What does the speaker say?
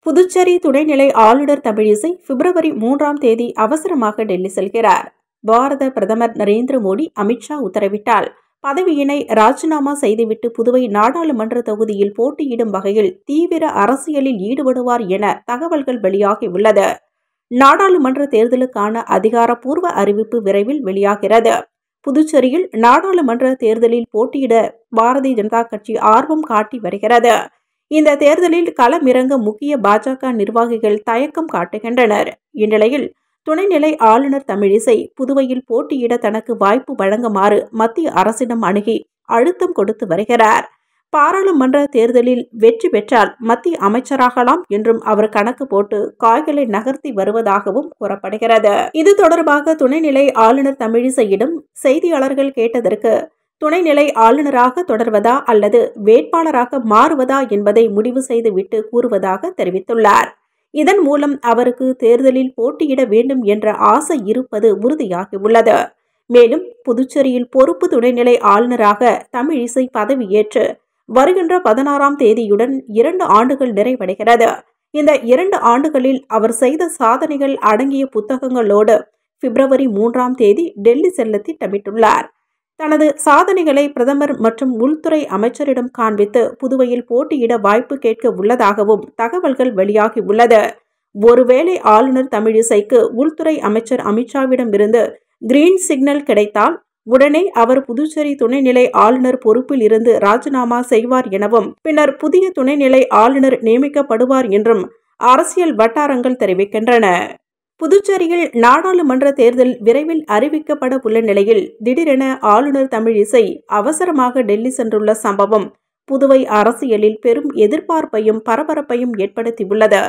புதுச்சேரி துணைநிலை ஆளுநர் தமிழிசை பிப்ரவரி 3ஆம் தேதி அவசரமாக டெல்லி செல்கிறார். பாரத பிரதமர் நரேந்திர மோடி அமித்ஷா உத்தரவிட்டால் பதவியினை ராஜினாமா செய்துவிட்டு புதுவை நாடாளுமன்ற தொகுதியில் போட்டியிடும் வகையில் தீவிர அரசியலில் ஈடுபடுவார் என தகவல்கள் வெளியாகியுள்ளது. நாடாளுமன்ற தேர்தலுக்கான அதிகாரப்பூர்வ அறிவிப்பு விரைவில் வெளியாகிறது. புதுச்சேரியில் நாடாளுமன்ற தேர்தலில் போட்டியிட பாரதிய ஜனதா கட்சி ஆர்வம் காட்டி வருகிறது. இந்த தேர்தலில் களமிறங்க முக்கிய பாஜக நிர்வாகிகள் தயக்கம் காட்டுகின்றனர். இந்நிலையில் துணைநிலை ஆளுநர் தமிழிசை புதுவையில் போட்டியிட தனக்கு வாய்ப்பு வழங்குமாறு மத்திய அரசிடம் அணுகி அழுத்தம் கொடுத்து வருகிறார். பாராளுமன்ற தேர்தலில் வெற்றி பெற்றால் மத்திய அமைச்சராகலாம் என்றும் அவர் கணக்கு போட்டு காய்களை நகர்த்தி வருவதாகவும் கூறப்படுகிறது. இது தொடர்பாக துணைநிலை ஆளுநர் தமிழிசையிடம் செய்தியாளர்கள் கேட்டதற்கு துணைநிலை ஆளுநராக தொடர்வதா அல்லது வேட்பாளராக மாறுவதா என்பதை முடிவு செய்துவிட்டு கூறுவதாக தெரிவித்துள்ளார். இதன் மூலம் அவருக்கு தேர்தலில் போட்டியிட வேண்டும் என்ற ஆசை இருப்பது உறுதியாகியுள்ளது. மேலும் புதுச்சேரியில் பொறுப்பு துணைநிலை ஆளுநராக தமிழிசை பதவியேற்று வருகின்ற 16ஆம் தேதியுடன் 2 ஆண்டுகள் நிறைவடைகிறது. இந்த 2 ஆண்டுகளில் அவர் செய்த சாதனைகள் அடங்கிய புத்தகங்களோடு பிப்ரவரி 3ஆம் தேதி டெல்லி செல்ல திட்டமிட்டுள்ளார். தனது சாதனைகளை பிரதமர் மற்றும் உள்துறை அமைச்சரிடம் காண்பித்து புதுவையில் போட்டியிட வாய்ப்பு கேட்க உள்ளதாகவும் தகவல்கள் வெளியாகியுள்ளது. ஒருவேளை ஆளுநர் தமிழிசைக்கு உள்துறை அமைச்சர் அமித்ஷாவிடம் இருந்து கிரீன் சிக்னல் கிடைத்தால் உடனே அவர் புதுச்சேரி துணைநிலை ஆளுநர் பொறுப்பில் இருந்து ராஜினாமா செய்வார் எனவும் பின்னர் புதிய துணைநிலை ஆளுநர் நியமிக்கப்படுவார் என்றும் அரசியல் வட்டாரங்கள் தெரிவிக்கின்றன. புதுச்சேரியில் நாடாளுமன்ற தேர்தல் விரைவில் அறிவிக்கப்பட உள்ள நிலையில் திடீரென ஆளுநர் தமிழிசை அவசரமாக டெல்லி சென்றுள்ள சம்பவம் புதுவை அரசியலில் பெரும் எதிர்பார்ப்பையும் பரபரப்பையும் ஏற்படுத்தியுள்ளது.